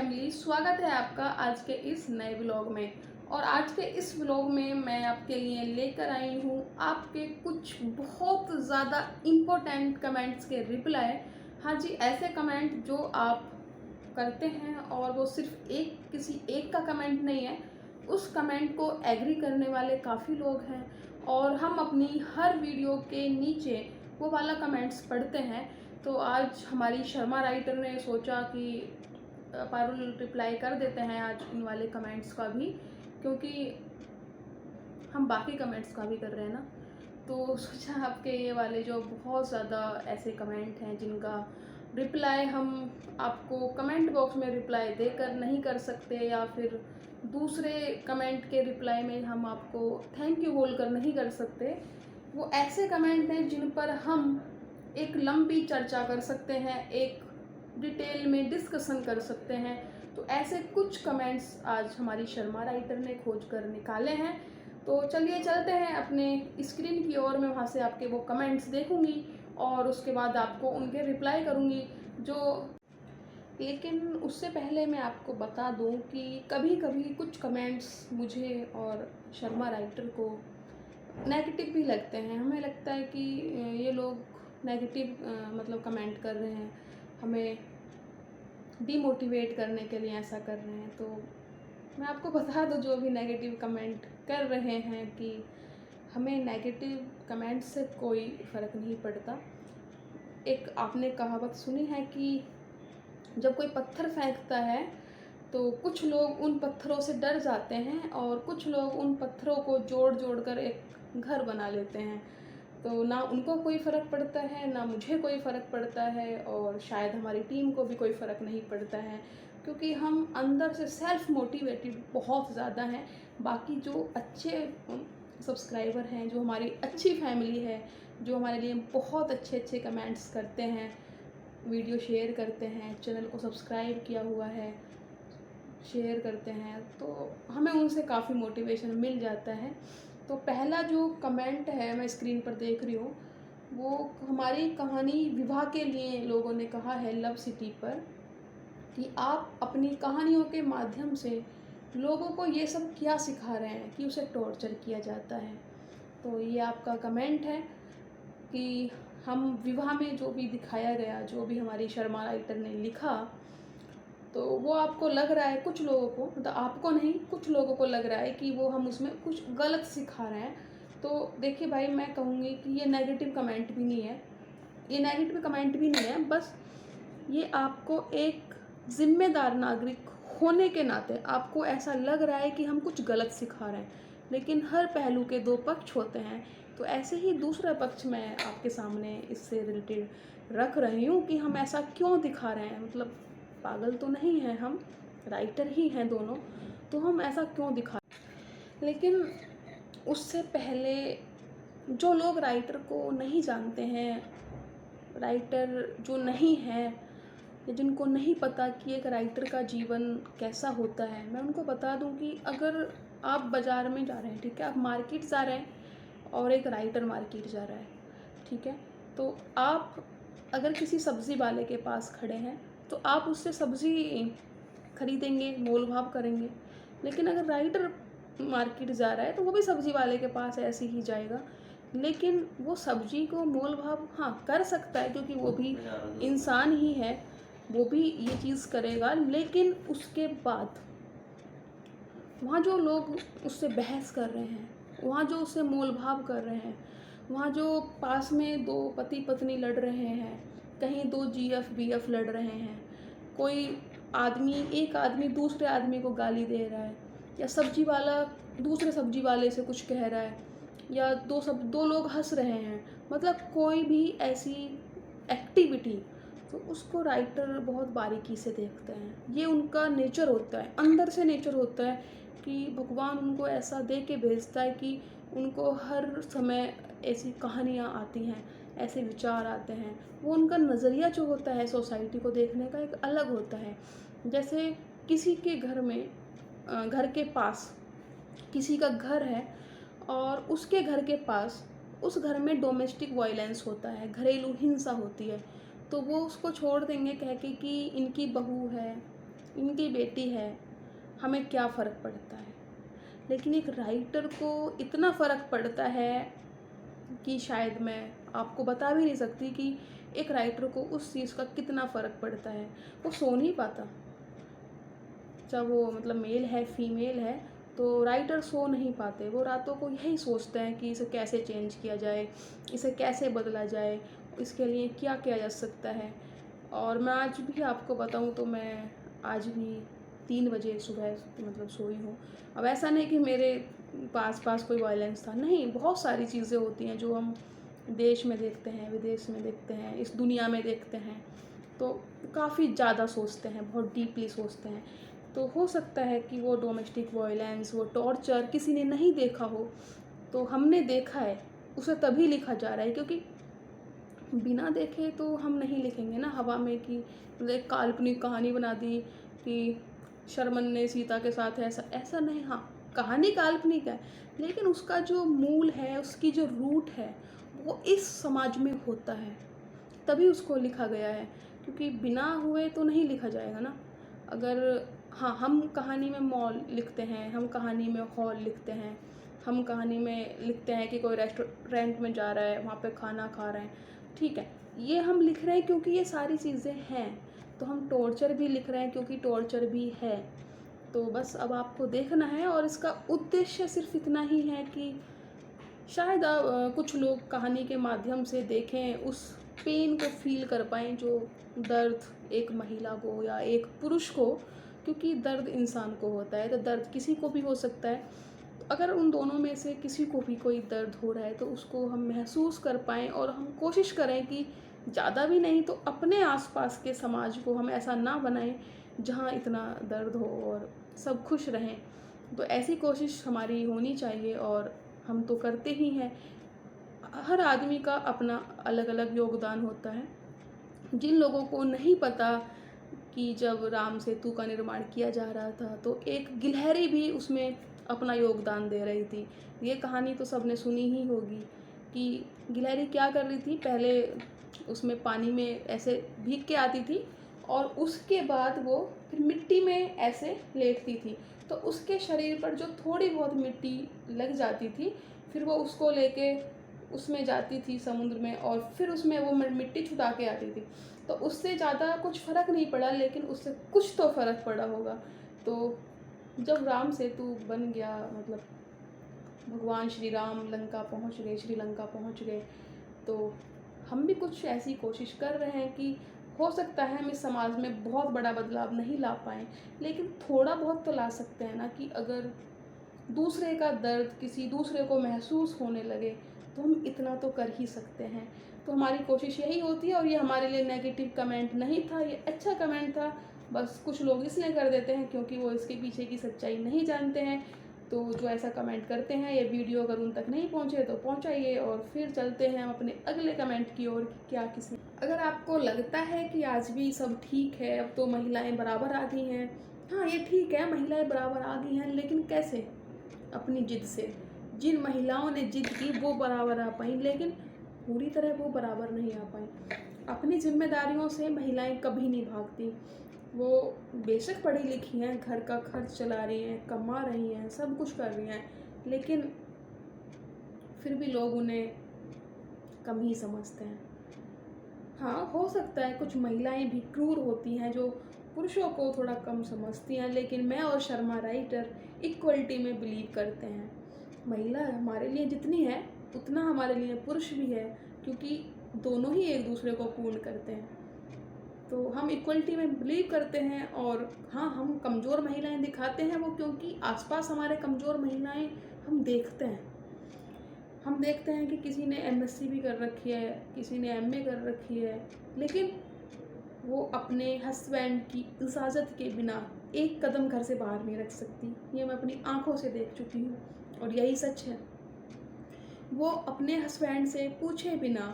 Family, स्वागत है आपका आज के इस नए व्लॉग में। और आज के इस व्लॉग में मैं आपके लिए लेकर आई हूँ आपके कुछ बहुत ज़्यादा इम्पोर्टेंट कमेंट्स के रिप्लाई। हाँ जी, ऐसे कमेंट जो आप करते हैं और वो सिर्फ किसी एक का कमेंट नहीं है, उस कमेंट को एग्री करने वाले काफ़ी लोग हैं और हम अपनी हर वीडियो के नीचे वो वाला कमेंट्स पढ़ते हैं। तो आज हमारी शर्मा राइटर ने सोचा कि पारुल रिप्लाई कर देते हैं आज इन वाले कमेंट्स का भी, क्योंकि हम बाकी कमेंट्स का भी कर रहे हैं ना। तो सोचा आपके ये वाले जो बहुत ज़्यादा ऐसे कमेंट हैं जिनका रिप्लाई हम आपको कमेंट बॉक्स में रिप्लाई देकर नहीं कर सकते, या फिर दूसरे कमेंट के रिप्लाई में हम आपको थैंक यू बोलकर नहीं कर सकते, वो ऐसे कमेंट हैं जिन पर हम एक लंबी चर्चा कर सकते हैं, एक डिटेल में डिस्कशन कर सकते हैं। तो ऐसे कुछ कमेंट्स आज हमारी शर्मा राइटर ने खोज कर निकाले हैं। तो चलिए चलते हैं अपने स्क्रीन की ओर। मैं वहाँ से आपके वो कमेंट्स देखूंगी और उसके बाद आपको उनके रिप्लाई करूंगी जो। लेकिन उससे पहले मैं आपको बता दूं कि कभी कभी कुछ कमेंट्स मुझे और शर्मा राइटर को नेगेटिव भी लगते हैं। हमें लगता है कि ये लोग नेगेटिव मतलब कमेंट कर रहे हैं, हमें डीमोटिवेट करने के लिए ऐसा कर रहे हैं। तो मैं आपको बता दूं, जो भी नेगेटिव कमेंट कर रहे हैं, कि हमें नेगेटिव कमेंट से कोई फ़र्क नहीं पड़ता। एक आपने कहावत सुनी है कि जब कोई पत्थर फेंकता है तो कुछ लोग उन पत्थरों से डर जाते हैं और कुछ लोग उन पत्थरों को जोड़ जोड़ कर एक घर बना लेते हैं। तो ना उनको कोई फ़र्क पड़ता है, ना मुझे कोई फ़र्क पड़ता है, और शायद हमारी टीम को भी कोई फ़र्क नहीं पड़ता है, क्योंकि हम अंदर से सेल्फ मोटिवेटेड बहुत ज़्यादा हैं। बाकी जो अच्छे सब्सक्राइबर हैं, जो हमारी अच्छी फैमिली है, जो हमारे लिए बहुत अच्छे अच्छे कमेंट्स करते हैं, वीडियो शेयर करते हैं, चैनल को सब्सक्राइब किया हुआ है, शेयर करते हैं, तो हमें उनसे काफ़ी मोटिवेशन मिल जाता है। तो पहला जो कमेंट है मैं स्क्रीन पर देख रही हूँ, वो हमारी कहानी विवाह के लिए लोगों ने कहा है लव सिटी पर, कि आप अपनी कहानियों के माध्यम से लोगों को ये सब क्या सिखा रहे हैं कि उसे टॉर्चर किया जाता है। तो ये आपका कमेंट है कि हम विवाह में जो भी दिखाया गया, जो भी हमारी शर्मा राइटर ने लिखा, तो वो आपको लग रहा है, कुछ लोगों को, मतलब आपको नहीं, कुछ लोगों को लग रहा है कि वो हम उसमें कुछ गलत सिखा रहे हैं। तो देखिए भाई, मैं कहूँगी कि ये नेगेटिव कमेंट भी नहीं है, ये नेगेटिव कमेंट भी नहीं है, बस ये आपको एक ज़िम्मेदार नागरिक होने के नाते आपको ऐसा लग रहा है कि हम कुछ गलत सिखा रहे हैं। लेकिन हर पहलू के दो पक्ष होते हैं, तो ऐसे ही दूसरा पक्ष मैं आपके सामने इससे रिलेटेड रख रही हूँ कि हम ऐसा क्यों दिखा रहे हैं। मतलब पागल तो नहीं हैं हम, राइटर ही हैं दोनों, तो हम ऐसा क्यों दिखा। लेकिन उससे पहले जो लोग राइटर को नहीं जानते हैं, राइटर जो नहीं है, या जिनको नहीं पता कि एक राइटर का जीवन कैसा होता है, मैं उनको बता दूं कि अगर आप बाज़ार में जा रहे हैं, ठीक है, आप मार्केट जा रहे हैं और एक राइटर मार्केट जा रहा है, ठीक है, तो आप अगर किसी सब्ज़ी वाले के पास खड़े हैं तो आप उससे सब्ज़ी खरीदेंगे, मोल भाव करेंगे। लेकिन अगर राइटर मार्केट जा रहा है तो वो भी सब्ज़ी वाले के पास ऐसे ही जाएगा, लेकिन वो सब्ज़ी को मोल भाव हाँ कर सकता है, क्योंकि वो भी इंसान ही है, वो भी ये चीज़ करेगा। लेकिन उसके बाद वहाँ जो लोग उससे बहस कर रहे हैं, वहाँ जो उससे मोल भाव कर रहे हैं, वहाँ जो पास में दो पति पत्नी लड़ रहे हैं, कहीं दो जीएफ बीएफ लड़ रहे हैं, कोई आदमी, एक आदमी दूसरे आदमी को गाली दे रहा है, या सब्जी वाला दूसरे सब्जी वाले से कुछ कह रहा है, या दो लोग हंस रहे हैं, मतलब कोई भी ऐसी एक्टिविटी, तो उसको राइटर बहुत बारीकी से देखते हैं। ये उनका नेचर होता है, अंदर से नेचर होता है कि भगवान उनको ऐसा दे के भेजता है कि उनको हर समय ऐसी कहानियाँ आती हैं, ऐसे विचार आते हैं। वो उनका नज़रिया जो होता है सोसाइटी को देखने का एक अलग होता है। जैसे किसी के घर में घर के पास किसी का घर है और उसके घर के पास उस घर में डोमेस्टिक वायलेंस होता है, घरेलू हिंसा होती है, तो वो उसको छोड़ देंगे कह के कि इनकी बहू है, इनकी बेटी है, हमें क्या फ़र्क पड़ता है। लेकिन एक राइटर को इतना फ़र्क पड़ता है कि शायद मैं आपको बता भी नहीं सकती कि एक राइटर को उस चीज़ का कितना फ़र्क पड़ता है। वो सो नहीं पाता, जब वो मतलब मेल है फीमेल है, तो राइटर सो नहीं पाते। वो रातों को यही सोचते हैं कि इसे कैसे चेंज किया जाए, इसे कैसे बदला जाए, इसके लिए क्या किया जा सकता है। और मैं आज भी आपको बताऊँ तो मैं आज भी 3 बजे सुबह मतलब सोई हूँ। अब ऐसा नहीं कि मेरे पास कोई वायलेंस था, नहीं, बहुत सारी चीज़ें होती हैं जो हम देश में देखते हैं, विदेश में देखते हैं, इस दुनिया में देखते हैं। तो काफ़ी ज़्यादा सोचते हैं, बहुत डीपली सोचते हैं। तो हो सकता है कि वो डोमेस्टिक वायलेंस, वो टॉर्चर किसी ने नहीं देखा हो, तो हमने देखा है, उसे तभी लिखा जा रहा है। क्योंकि बिना देखे तो हम नहीं लिखेंगे ना हवा में कि मतलब एक काल्पनिक कहानी बना दी कि शर्मन ने सीता के साथ ऐसा ऐसा नहीं। हाँ, कहानी काल्पनिक है, लेकिन उसका जो मूल है, उसकी जो रूट है, वो इस समाज में होता है, तभी उसको लिखा गया है। क्योंकि बिना हुए तो नहीं लिखा जाएगा ना। अगर हाँ, हम कहानी में मॉल लिखते हैं, हम कहानी में हॉल लिखते हैं, हम कहानी में लिखते हैं कि कोई रेस्टोरेंट में जा रहा है, वहाँ पे खाना खा रहे हैं, ठीक है, ये हम लिख रहे हैं क्योंकि ये सारी चीज़ें हैं। तो हम टॉर्चर भी लिख रहे हैं क्योंकि टॉर्चर भी है। तो बस अब आपको देखना है, और इसका उद्देश्य सिर्फ इतना ही है कि शायद कुछ लोग कहानी के माध्यम से देखें, उस पेन को फ़ील कर पाएँ जो दर्द एक महिला को या एक पुरुष को, क्योंकि दर्द इंसान को होता है, तो दर्द किसी को भी हो सकता है। तो अगर उन दोनों में से किसी को भी कोई दर्द हो रहा है तो उसको हम महसूस कर पाएँ, और हम कोशिश करें कि ज़्यादा भी नहीं तो अपने आस-पास के समाज को हम ऐसा ना बनाएँ जहाँ इतना दर्द हो और सब खुश रहें। तो ऐसी कोशिश हमारी होनी चाहिए, और हम तो करते ही हैं। हर आदमी का अपना अलग-अलग योगदान होता है। जिन लोगों को नहीं पता कि जब राम सेतु का निर्माण किया जा रहा था, तो एक गिलहरी भी उसमें अपना योगदान दे रही थी। ये कहानी तो सबने सुनी ही होगी कि गिलहरी क्या कर रही थी, पहले उसमें पानी में ऐसे भीग के आती थी, और उसके बाद वो फिर मिट्टी में ऐसे लेटती थी। तो उसके शरीर पर जो थोड़ी बहुत मिट्टी लग जाती थी, फिर वो उसको लेके उसमें जाती थी समुद्र में, और फिर उसमें वो मिट्टी छुटा के आती थी। तो उससे ज़्यादा कुछ फ़र्क नहीं पड़ा, लेकिन उससे कुछ तो फ़र्क पड़ा होगा। तो जब राम सेतु बन गया, मतलब भगवान श्री राम लंका पहुँच गए, श्रीलंका पहुँच गए, तो हम भी कुछ ऐसी कोशिश कर रहे हैं कि हो सकता है हम इस समाज में बहुत बड़ा बदलाव नहीं ला पाएँ, लेकिन थोड़ा बहुत तो ला सकते हैं ना। कि अगर दूसरे का दर्द किसी दूसरे को महसूस होने लगे, तो हम इतना तो कर ही सकते हैं। तो हमारी कोशिश यही होती है, और ये हमारे लिए नेगेटिव कमेंट नहीं था, ये अच्छा कमेंट था। बस कुछ लोग इसलिए कर देते हैं क्योंकि वो इसके पीछे की सच्चाई नहीं जानते हैं। तो जो ऐसा कमेंट करते हैं, ये वीडियो अगर उन तक नहीं पहुँचे तो पहुँचाइए, और फिर चलते हैं हम अपने अगले कमेंट की ओर। क्या किसी अगर आपको लगता है कि आज भी सब ठीक है, अब तो महिलाएं बराबर आ गई हैं, हाँ ये ठीक है, महिलाएं बराबर आ गई हैं, लेकिन कैसे? अपनी जिद से। जिन महिलाओं ने जिद की वो बराबर आ पाई, लेकिन पूरी तरह वो बराबर नहीं आ पाई। अपनी जिम्मेदारियों से महिलाएं कभी नहीं भागती। वो बेशक पढ़ी लिखी हैं, घर का खर्च चला रही हैं, कमा रही हैं, सब कुछ कर रही हैं, लेकिन फिर भी लोग उन्हें कम ही समझते हैं। हाँ, हो सकता है कुछ महिलाएं भी क्रूर होती हैं जो पुरुषों को थोड़ा कम समझती हैं, लेकिन मैं और शर्मा राइटर इक्वलिटी में बिलीव करते हैं। महिला हमारे लिए जितनी है, उतना हमारे लिए पुरुष भी है, क्योंकि दोनों ही एक दूसरे को पूर्ण करते हैं। तो हम इक्वलिटी में बिलीव करते हैं। और हाँ, हम कमज़ोर महिलाएं दिखाते हैं वो, क्योंकि आसपास हमारे कमज़ोर महिलाएं हम देखते हैं। हम देखते हैं कि किसी ने एमएससी भी कर रखी है, किसी ने एमए कर रखी है, लेकिन वो अपने हस्बैंड की इजाज़त के बिना एक कदम घर से बाहर नहीं रख सकती। ये मैं अपनी आंखों से देख चुकी हूँ, और यही सच है। वो अपने हस्बैंड से पूछे बिना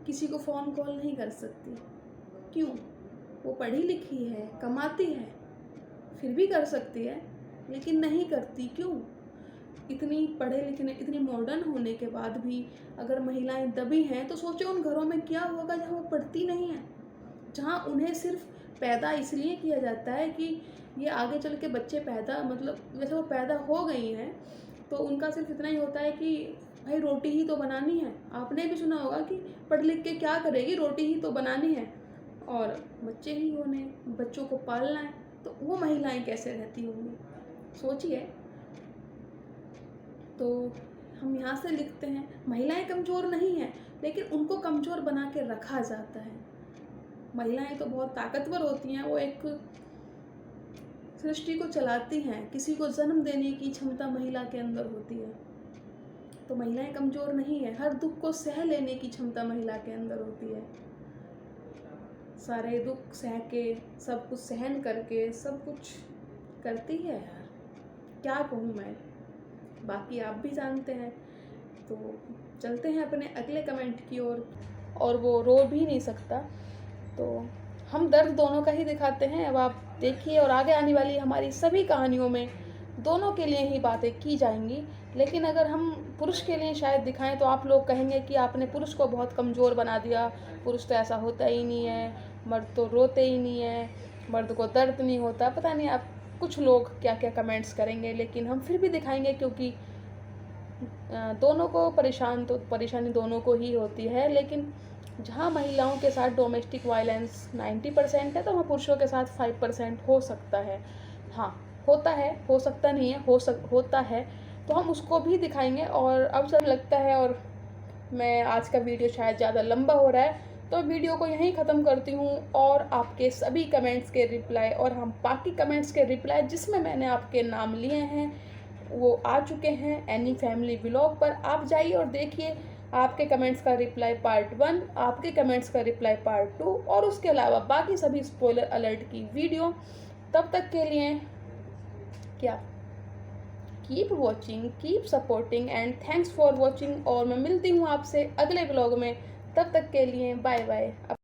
किसी को फ़ोन कॉल नहीं कर सकती। क्यों? वो पढ़ी लिखी है, कमाती है, फिर भी कर सकती है, लेकिन नहीं करती। क्यों? इतनी पढ़े लिखने, इतनी मॉडर्न होने के बाद भी अगर महिलाएं दबी हैं, तो सोचो उन घरों में क्या होगा जहाँ वो पढ़ती नहीं हैं, जहाँ उन्हें सिर्फ पैदा इसलिए किया जाता है कि ये आगे चल के बच्चे पैदा, मतलब वैसे वो पैदा हो गई हैं तो उनका सिर्फ इतना ही होता है कि भाई रोटी ही तो बनानी है। आपने भी सुना होगा कि पढ़ लिख के क्या करेगी, रोटी ही तो बनानी है और बच्चे ही होने, बच्चों को पालना है। तो वो महिलाएं कैसे रहती होंगी, सोचिए। तो हम यहाँ से लिखते हैं महिलाएं कमज़ोर नहीं हैं, लेकिन उनको कमज़ोर बना के रखा जाता है। महिलाएं तो बहुत ताकतवर होती हैं, वो एक सृष्टि को चलाती हैं, किसी को जन्म देने की क्षमता महिला के अंदर होती है। तो महिलाएं कमज़ोर नहीं है, हर दुख को सह लेने की क्षमता महिला के अंदर होती है। सारे दुख सह के, सब कुछ सहन करके सब कुछ करती है यार, क्या कहूँ मैं, बाकी आप भी जानते हैं। तो चलते हैं अपने अगले कमेंट की ओर। और वो रो भी नहीं सकता, तो हम दर्द दोनों का ही दिखाते हैं। अब आप देखिए, और आगे आने वाली हमारी सभी कहानियों में दोनों के लिए ही बातें की जाएंगी। लेकिन अगर हम पुरुष के लिए शायद दिखाएं तो आप लोग कहेंगे कि आपने पुरुष को बहुत कमज़ोर बना दिया, पुरुष तो ऐसा होता ही नहीं है, मर्द तो रोते ही नहीं है, मर्द को दर्द नहीं होता, पता नहीं आप कुछ लोग क्या क्या कमेंट्स करेंगे। लेकिन हम फिर भी दिखाएंगे, क्योंकि दोनों को परेशानी दोनों को ही होती है। लेकिन जहाँ महिलाओं के साथ डोमेस्टिक वायलेंस 90% है, तो वहाँ पुरुषों के साथ 5% हो सकता है। हाँ, होता है, हो सकता नहीं है, होता है, तो हम उसको भी दिखाएंगे। और अब सब लगता है, और मैं आज का वीडियो शायद ज़्यादा लंबा हो रहा है, तो वीडियो को यहीं ख़त्म करती हूँ। और आपके सभी कमेंट्स के रिप्लाई, और हम बाकी कमेंट्स के रिप्लाई जिसमें मैंने आपके नाम लिए हैं वो आ चुके हैं एनी फैमिली व्लॉग पर। आप जाइए और देखिए आपके कमेंट्स का रिप्लाई पार्ट 1, आपके कमेंट्स का रिप्लाई पार्ट 2, और उसके अलावा बाकी सभी स्पॉइलर अलर्ट की वीडियो। तब तक के लिए क्या, keep watching, keep supporting and thanks for watching. और मैं मिलती हूँ आपसे अगले व्लॉग में, तब तक के लिए बाय बाय।